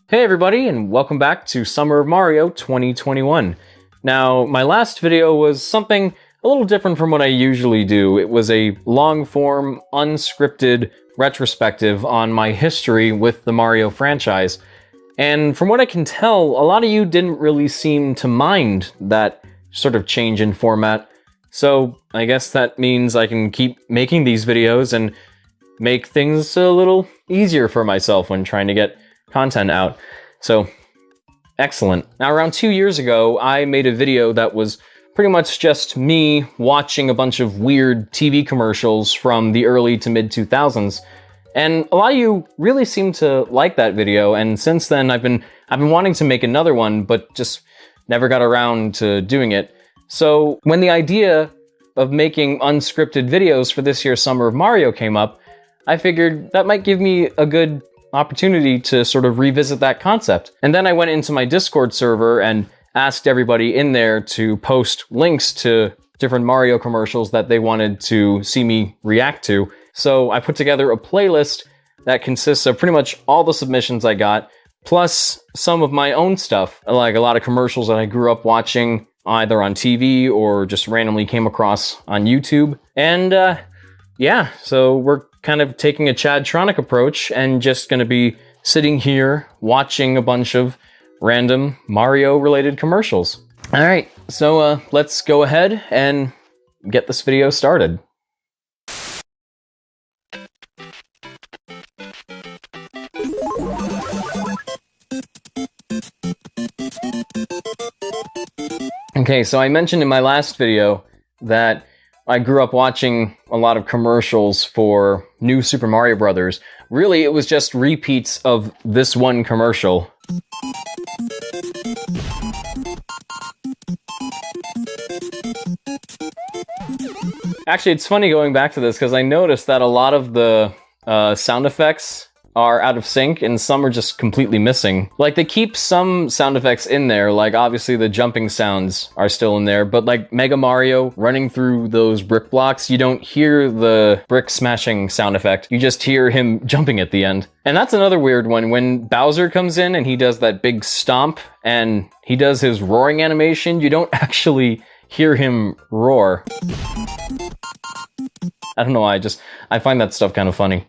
Hey everybody, and welcome back to Summer of Mario 2021. Now, my last video was something a little different from what I usually do. It was a long-form, unscripted retrospective on my history with the Mario franchise. And from what I can tell, a lot of you didn't really seem to mind that sort of change in format. So I guess that means I can keep making these videos and make things a little easier for myself when trying to get content out. So, excellent. Now, around 2 years ago, I made a video that was pretty much just me watching a bunch of weird TV commercials from the early to mid 2000s. And a lot of you really seem to like that video, and since then I've been wanting to make another one, but just never got around to doing it. So when the idea of making unscripted videos for this year's Summer of Mario came up, I figured that might give me a good opportunity to sort of revisit that concept. And then I went into my Discord server and asked everybody in there to post links to different Mario commercials that they wanted to see me react to. So I put together a playlist that consists of pretty much all the submissions I got, plus some of my own stuff, like a lot of commercials that I grew up watching either on TV or just randomly came across on YouTube. And yeah, so we're kind of taking a Chadtronic approach and just going to be sitting here watching a bunch of random Mario-related commercials. All right, so let's go ahead and get this video started. Okay, so I mentioned in my last video that I grew up watching a lot of commercials for New Super Mario Bros. Really, it was just repeats of this one commercial. Actually, it's funny going back to this because I noticed that a lot of the sound effects are out of sync and some are just completely missing. Like, they keep some sound effects in there, like obviously the jumping sounds are still in there, but like Mega Mario running through those brick blocks, you don't hear the brick smashing sound effect, you just hear him jumping at the end. And that's another weird one, when Bowser comes in and he does that big stomp and he does his roaring animation, you don't actually hear him roar. I don't know why, I find that stuff kind of funny.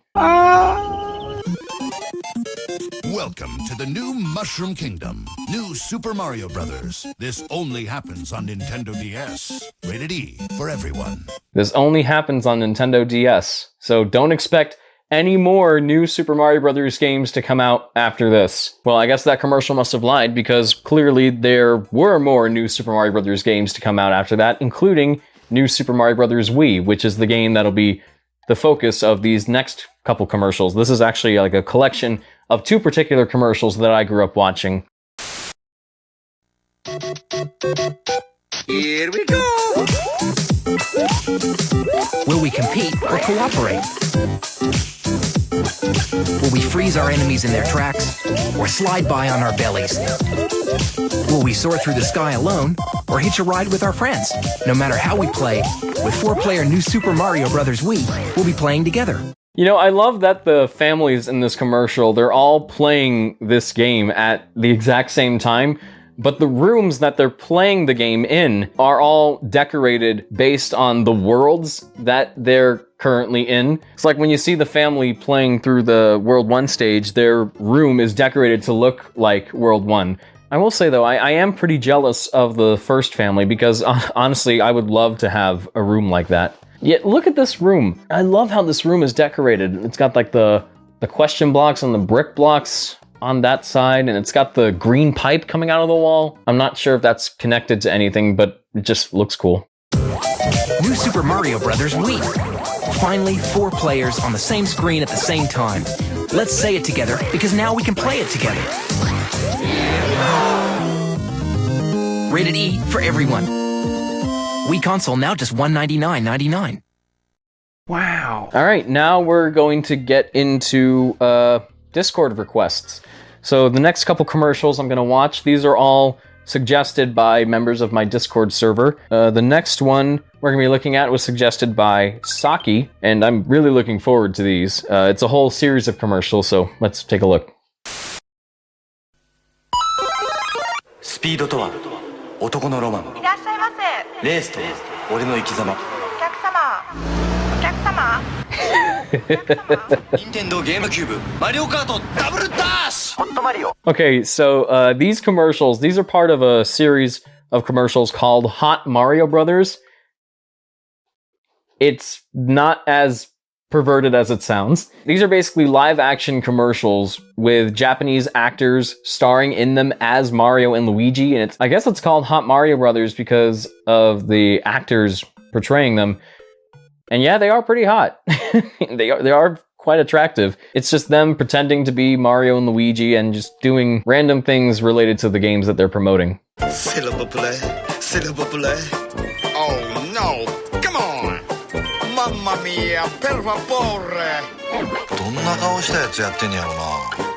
Welcome to the new Mushroom Kingdom. New Super Mario Bros. This only happens on Nintendo DS. Rated E for everyone. This only happens on Nintendo DS, so don't expect any more new Super Mario Bros. Games to come out after this. Well, I guess that commercial must have lied, because clearly there were more new Super Mario Bros. Games to come out after that, including New Super Mario Bros. Wii, which is the game that'll be the focus of these next couple commercials. This is actually like a collection of two particular commercials that I grew up watching. Here we go! Will we compete or cooperate? Will we freeze our enemies in their tracks or slide by on our bellies? Will we soar through the sky alone or hitch a ride with our friends? No matter how we play, with 4-player New Super Mario Bros. Wii, we'll be playing together. You know, I love that the families in this commercial, they're all playing this game at the exact same time, but the rooms that they're playing the game in are all decorated based on the worlds that they're currently in. It's like when you see the family playing through the World 1 stage, their room is decorated to look like World 1. I will say, though, I am pretty jealous of the first family, because honestly, I would love to have a room like that. Yet, look at this room. I love how this room is decorated. It's got like the question blocks and the brick blocks on that side, and it's got the green pipe coming out of the wall. I'm not sure if that's connected to anything, but it just looks cool. New Super Mario Bros. Wii. Finally, 4 players on the same screen at the same time. Let's say it together, because now we can play it together. Rated E for everyone. Wii console now just $199.99. Wow. All right, now we're going to get into Discord requests. So the next couple commercials I'm going to watch, these are all suggested by members of my Discord server. The next one we're going to be looking at was suggested by Saki, and I'm really looking forward to these. It's a whole series of commercials, so let's take a look. ピードとは男のロマン。いらっしゃいませ。レースとは俺の生き様。お客様。お客様。任天堂ゲームキューブマリオカートダブルダッシュ。ホットマリオ。 Okay, so these commercials, these are part of a series of commercials called Hot Mario Brothers. It's not as perverted as it sounds. These are basically live action commercials with Japanese actors starring in them as Mario and Luigi, and I guess it's called Hot Mario Brothers because of the actors portraying them. And yeah, they are pretty hot. They are quite attractive. It's just them pretending to be Mario and Luigi and just doing random things related to the games that they're promoting. S'il vous plaît, s'il vous plaît. Oh no, come on. Mamma mia, per favore. どんな顔したやつやってんやろな。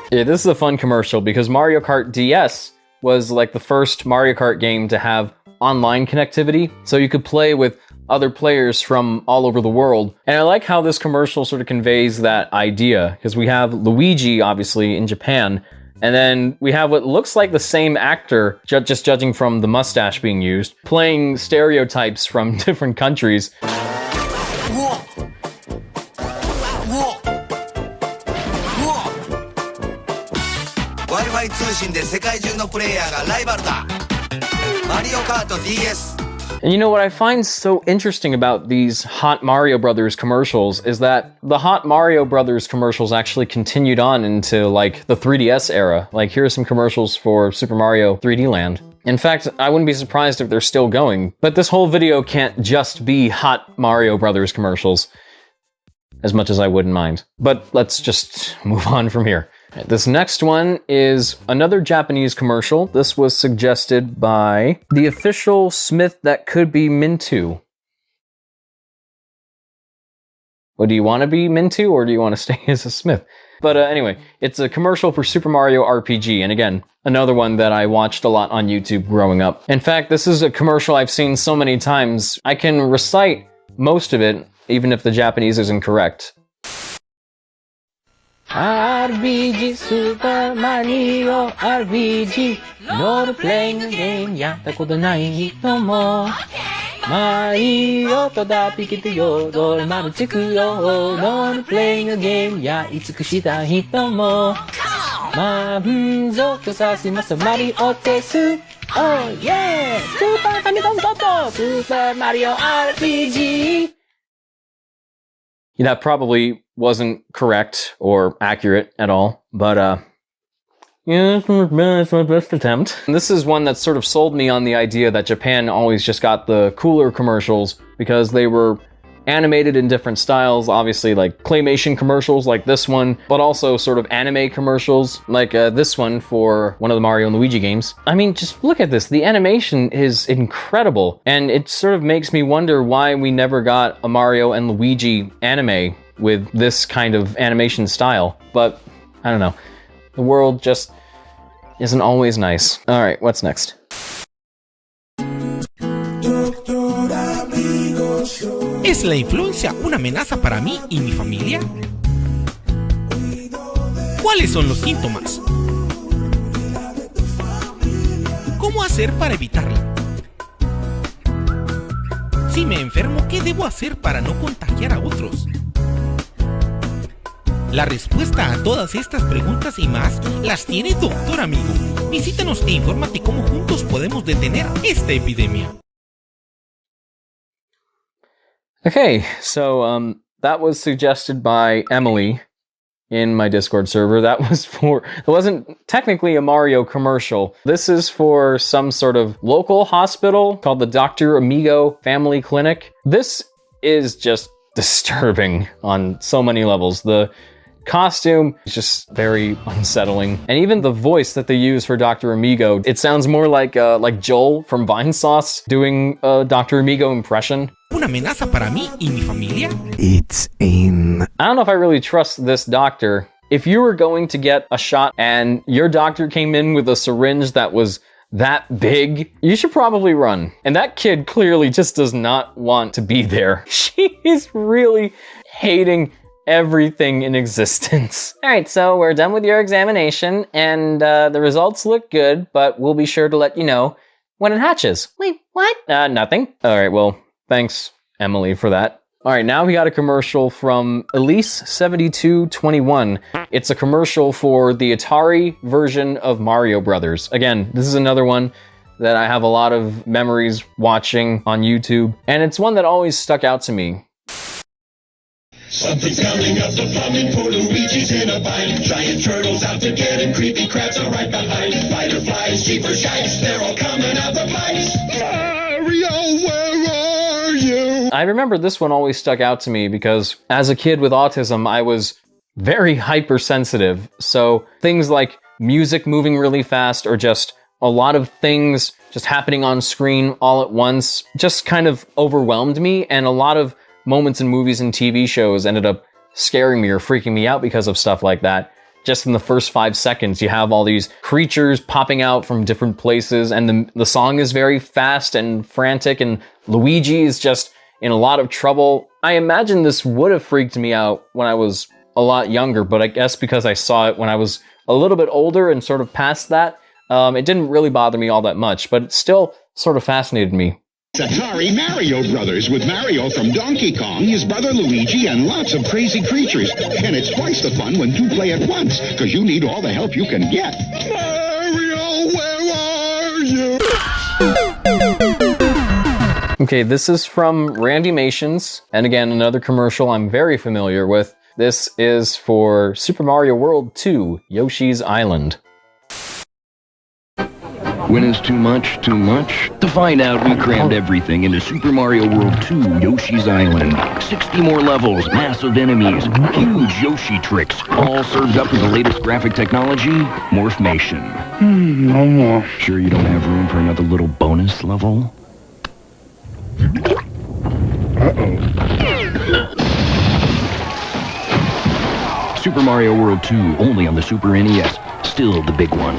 Yeah, this is a fun commercial because Mario Kart DS was like the first Mario Kart game to have online connectivity, so you could play with other players from all over the world. And I like how this commercial sort of conveys that idea, because we have Luigi, obviously, in Japan, and then we have what looks like the same actor, just judging from the mustache being used, playing stereotypes from different countries. Wi-Fi 通信で世界中のプレイヤーがライバルだ。マリオカート DS。 And you know what I find so interesting about these Hot Mario Brothers commercials is that the Hot Mario Brothers commercials actually continued on into like the 3DS era. Like here are some commercials for Super Mario 3D Land. In fact, I wouldn't be surprised if they're still going. But this whole video can't just be Hot Mario Brothers commercials, as much as I wouldn't mind. But let's just move on from here. This next one is another Japanese commercial. This was suggested by the official Smith that could be Mintu. Well, do you want to be Mintu or do you want to stay as a Smith? But anyway, it's a commercial for Super Mario RPG. And again, another one that I watched a lot on YouTube growing up. In fact, this is a commercial I've seen so many times. I can recite most of it, even if the Japanese is incorrect. RPG Super Mario RPG ロールプレイングゲームやったことない人もマリオとダピケてよどれまるちくよロールプレイングゲームやり尽くした人も満足させますマリオです Oh yeah! スーパーファミコンゴッドスーパーマリオ RPG That probably wasn't correct or accurate at all, but yeah, it's my best attempt. And this is one that sort of sold me on the idea that Japan always just got the cooler commercials because they were animated in different styles, obviously like claymation commercials like this one, but also sort of anime commercials like this one for one of the Mario and Luigi games. I mean, just look at this. The animation is incredible, and it sort of makes me wonder why we never got a Mario and Luigi anime with this kind of animation style. But I don't know. The world just isn't always nice. All right, what's next? ¿Es la influencia una amenaza para mí y mi familia? ¿Cuáles son los síntomas? ¿Cómo hacer para evitarla? Si me enfermo, ¿qué debo hacer para no contagiar a otros? La respuesta a todas estas preguntas y más las tiene Doctor Amigo. Visítanos e infórmate cómo juntos podemos detener esta epidemia. Okay, so that was suggested by Emily in my Discord server. That wasn't technically a Mario commercial. This is for some sort of local hospital called the Dr. Amigo Family Clinic. This is just disturbing on so many levels. The costume is just very unsettling. And even the voice that they use for Dr. Amigo, it sounds more like Joel from Vinesauce doing a Dr. Amigo impression. ¿Una amenaza para mí y mi familia? I don't know if I really trust this doctor. If you were going to get a shot and your doctor came in with a syringe that was that big, you should probably run. And that kid clearly just does not want to be there. She is really hating everything in existence. All right, so we're done with your examination, and the results look good, but we'll be sure to let you know when it hatches. Wait, what? Nothing. All right, well, thanks, Emily, for that. All right, now we got a commercial from Elise7221. It's a commercial for the Atari version of Mario Brothers. Again, this is another one that I have a lot of memories watching on YouTube, and it's one that always stuck out to me. Something's coming up the plumbing for Luigi's in a bind. Giant turtles out to get him, creepy crabs are right behind. Fireflies, cheaper shikes, they're all coming out the pipes. Mario, where are you? I remember this one always stuck out to me because as a kid with autism, I was very hypersensitive. So things like music moving really fast or just a lot of things just happening on screen all at once just kind of overwhelmed me, and a lot of moments in movies and TV shows ended up scaring me or freaking me out because of stuff like that. Just in the first 5 seconds, you have all these creatures popping out from different places, and the song is very fast and frantic, and Luigi is just in a lot of trouble. I imagine this would have freaked me out when I was a lot younger, but I guess because I saw it when I was a little bit older and sort of past that, it didn't really bother me all that much, but it still sort of fascinated me. Atari Mario Brothers with Mario from Donkey Kong, his brother Luigi, and lots of crazy creatures. And it's twice the fun when two play at once, because you need all the help you can get. Mario, where are you? Okay, this is from Randymations, and again, another commercial I'm very familiar with. This is for Super Mario World 2, Yoshi's Island. When is too much too much? To find out, we crammed everything into Super Mario World 2, Yoshi's Island. 60 more levels, massive enemies, huge Yoshi tricks, all served up with the latest graphic technology, Morphmation. No more. Sure you don't have room for another little bonus level? Super Mario World 2, only on the Super NES. Still the big one.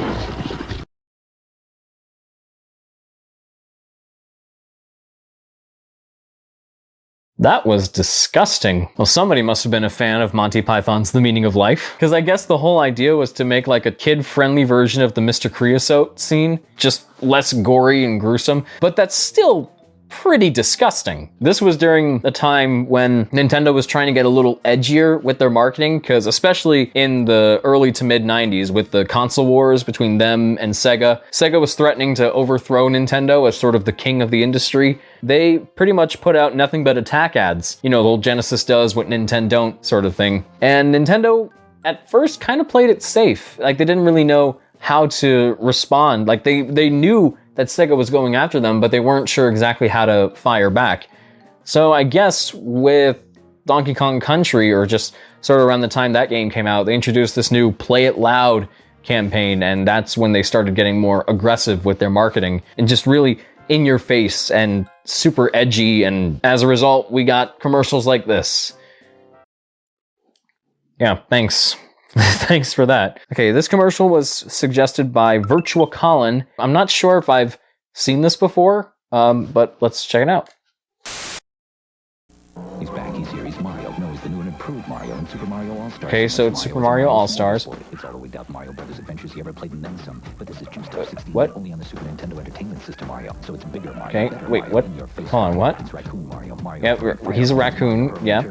That was disgusting. Well, somebody must have been a fan of Monty Python's The Meaning of Life, because I guess the whole idea was to make like a kid-friendly version of the Mr. Creosote scene, just less gory and gruesome, but that's still pretty disgusting. This was during a time when Nintendo was trying to get a little edgier with their marketing, because especially in the early to mid 90s with the console wars between them and Sega, Sega was threatening to overthrow Nintendo as sort of the king of the industry. They pretty much put out nothing but attack ads. You know, the old Genesis does what Nintendo don't sort of thing. And Nintendo at first kind of played it safe. Like they didn't really know how to respond. Like they knew that Sega was going after them, but they weren't sure exactly how to fire back. So I guess with Donkey Kong Country, or just sort of around the time that game came out, they introduced this new Play It Loud campaign, and that's when they started getting more aggressive with their marketing and just really in your face and super edgy, and as a result, we got commercials like this. Yeah, thanks. Thanks for that. Okay, this commercial was suggested by Virtual Colin. I'm not sure if I've seen this before, but let's check it out. He's back, he's here, he's Mario. No, he's the new and improved Mario in Super Mario All-Stars. Okay, so it's Super Mario All-Stars. It's all the way down Mario Brothers Adventures you ever played and then some. But this is juiced up 60 what? Only on the Super Nintendo Entertainment System Mario. So it's bigger Mario. Okay, wait, what? Hold on, what? It's Raccoon Mario. Yeah, he's a raccoon, yeah.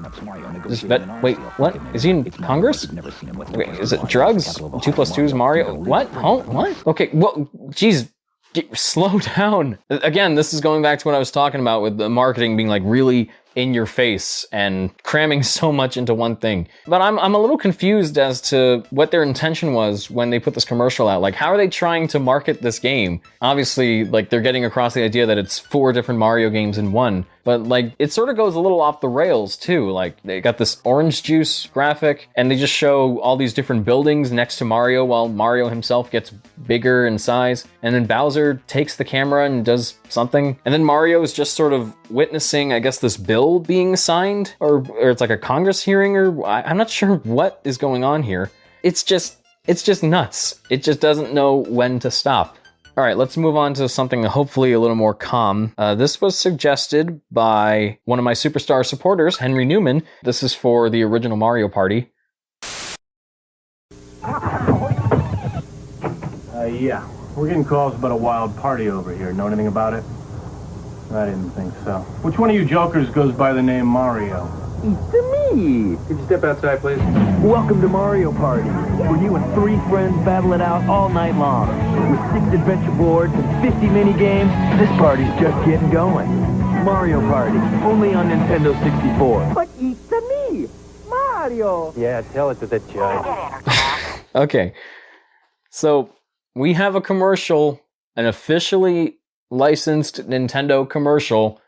Wait, what? Is he in Congress? Okay, is it drugs? 2 plus 2 is Mario? What? Oh, what? Okay, well, geez. Slow down. Again, this is going back to what I was talking about with the marketing being like really in your face and cramming so much into one thing. But I'm a little confused as to what their intention was when they put this commercial out. Like, how are they trying to market this game? Obviously, like, they're getting across the idea that it's 4 different Mario games in one. But, like, it sort of goes a little off the rails, too. Like, they got this orange juice graphic, and they just show all these different buildings next to Mario while Mario himself gets bigger in size. And then Bowser takes the camera and does something. And then Mario is just sort of witnessing, I guess, this bill being signed, or it's like a Congress hearing, or I'm not sure what is going on here. It's just nuts. It just doesn't know when to stop. All right, let's move on to something hopefully a little more calm. This was suggested by one of my Superstar supporters, Henry Newman. This is for the original Mario Party. Yeah. We're getting calls about a wild party over here. Know anything about it? I didn't think so. Which one of you jokers goes by the name Mario? It's me! Could you step outside, please? Welcome to Mario Party, where you and 3 friends battle it out all night long. With 6 adventure boards and 50 mini-games, this party's just getting going. Mario Party, only on Nintendo 64. But it's me, Mario! Yeah, tell it to the judge. Okay, so we have a commercial, an officially licensed Nintendo commercial,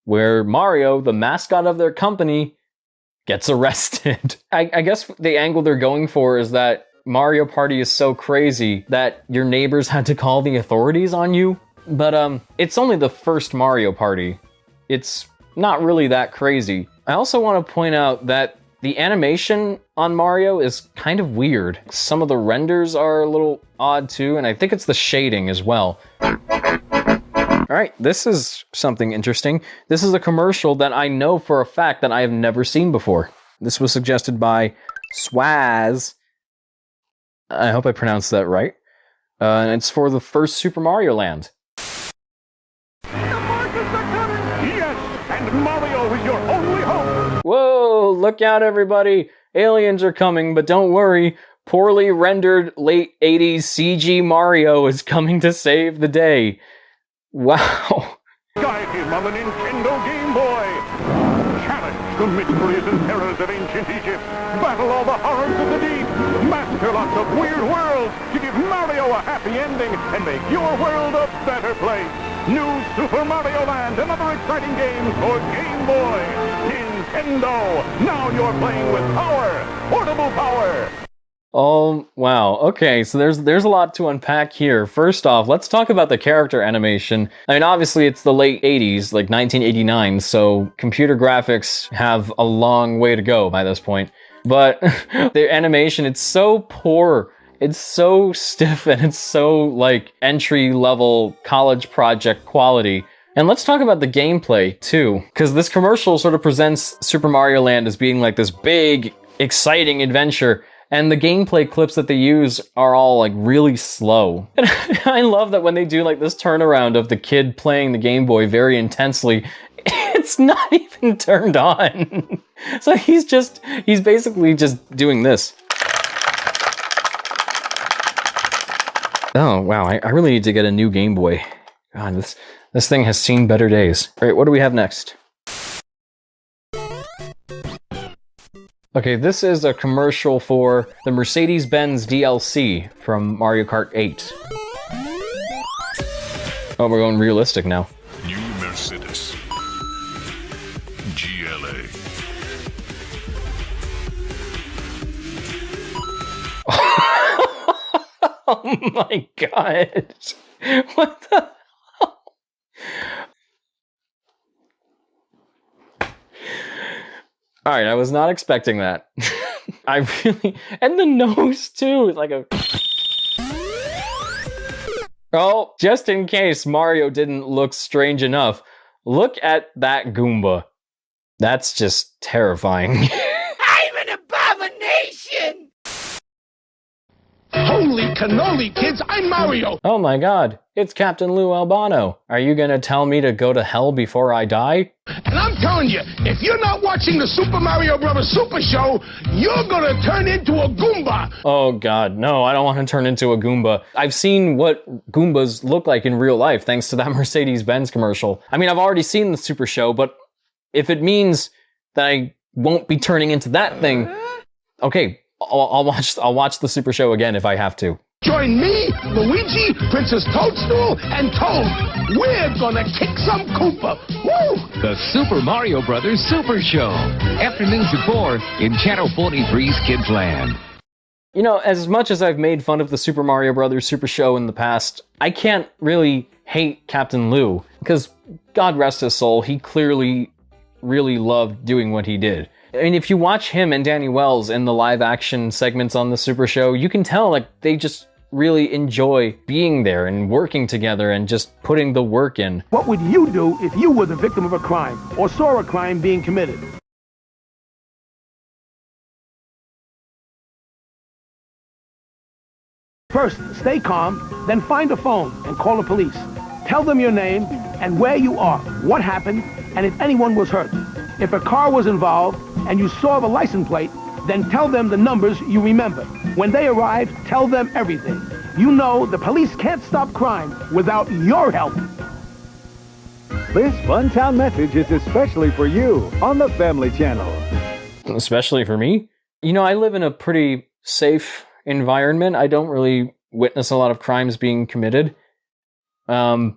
where Mario, the mascot of their company, gets arrested. I guess the angle they're going for is that Mario Party is so crazy that your neighbors had to call the authorities on you. But it's only the first Mario Party. It's not really that crazy. I also want to point out that the animation on Mario is kind of weird. Some of the renders are a little odd too, and I think it's the shading as well. All right, this is something interesting. This is a commercial that I know for a fact that I have never seen before. This was suggested by Swaz. I hope I pronounced that right. And it's for the first Super Mario Land. Yes, and Mario is your only hope. Whoa, look out everybody. Aliens are coming, but don't worry. Poorly rendered late 80s CG Mario is coming to save the day. Wow. Guide him on the Nintendo Game Boy. Challenge the mysteries and terrors of ancient Egypt. Battle all the horrors of the deep. Master lots of weird worlds to give Mario a happy ending and make your world a better place. New Super Mario Land and other exciting games for Game Boy. Nintendo. Now you're playing with power. Portable power. Oh, wow. Okay, so there's a lot to unpack here. First off, let's talk about the character animation. I mean, obviously it's the late 80s, like 1989, so computer graphics have a long way to go by this point. But the animation, it's so poor. It's so stiff and it's so like entry-level college project quality. And let's talk about the gameplay too, because this commercial sort of presents Super Mario Land as being like this big, exciting adventure. And the gameplay clips that they use are all like really slow. And I love that when they do like this turnaround of the kid playing the Game Boy very intensely, it's not even turned on. So he's basically just doing this. Oh, wow, I really need to get a new Game Boy. God, this thing has seen better days. All right, what do we have next? Okay, this is a commercial for the Mercedes-Benz DLC from Mario Kart 8. Oh, we're going realistic now. New Mercedes GLA. Oh my god. What the hell? All right, I was not expecting that. I really... And the nose, too. Like a... Oh, just in case Mario didn't look strange enough, look at that Goomba. That's just terrifying. I'm an abomination! Holy cannoli, kids! I'm Mario! Oh my god, it's Captain Lou Albano. Are you gonna tell me to go to hell before I die? And I'm telling you, if you're not watching the Super Mario Bros. Super Show, you're gonna turn into a Goomba! Oh god, no, I don't want to turn into a Goomba. I've seen what Goombas look like in real life thanks to that Mercedes-Benz commercial. I mean, I've already seen the Super Show, but if it means that I won't be turning into that thing, okay, I'll watch the Super Show again if I have to. Join me, Luigi, Princess Toadstool, and Toad. We're gonna kick some Koopa. Woo! The Super Mario Brothers Super Show. Afternoons at 4 in Channel 43's Kids Land. You know, as much as I've made fun of the Super Mario Brothers Super Show in the past, I can't really hate Captain Lou, because God rest his soul, he clearly really loved doing what he did. I mean, if you watch him and Danny Wells in the live action segments on the Super Show, you can tell like they just really enjoy being there and working together and just putting the work in. What would you do if you were the victim of a crime or saw a crime being committed? First, stay calm, then find a phone and call the police. Tell them your name and where you are, what happened, and if anyone was hurt. If a car was involved and you saw the license plate, then tell them the numbers you remember. When they arrive, tell them everything. You know the police can't stop crime without your help. This Funtown message is especially for you on the Family Channel. Especially for me? You know, I live in a pretty safe environment. I don't really witness a lot of crimes being committed. I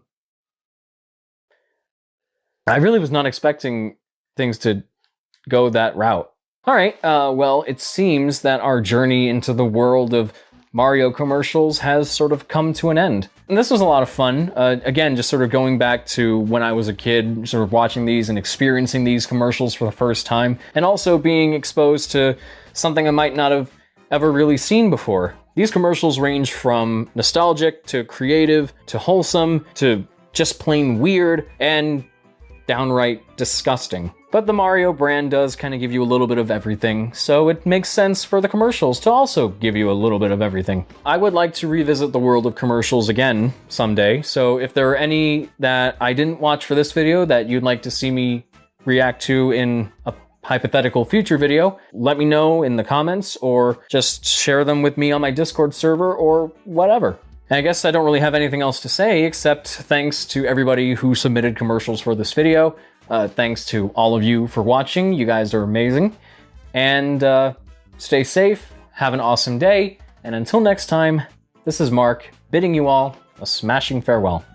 really was not expecting things to go that route. All right, well, it seems that our journey into the world of Mario commercials has sort of come to an end. And this was a lot of fun. Again, just sort of going back to when I was a kid, sort of watching these and experiencing these commercials for the first time, and also being exposed to something I might not have ever really seen before. These commercials range from nostalgic to creative to wholesome to just plain weird and downright disgusting. But the Mario brand does kind of give you a little bit of everything, so it makes sense for the commercials to also give you a little bit of everything. I would like to revisit the world of commercials again someday, so if there are any that I didn't watch for this video that you'd like to see me react to in a hypothetical future video, let me know in the comments or just share them with me on my Discord server or whatever. And I guess I don't really have anything else to say except thanks to everybody who submitted commercials for this video. Thanks to all of you for watching. You guys are amazing. And stay safe, have an awesome day, and until next time, this is Mark bidding you all a smashing farewell.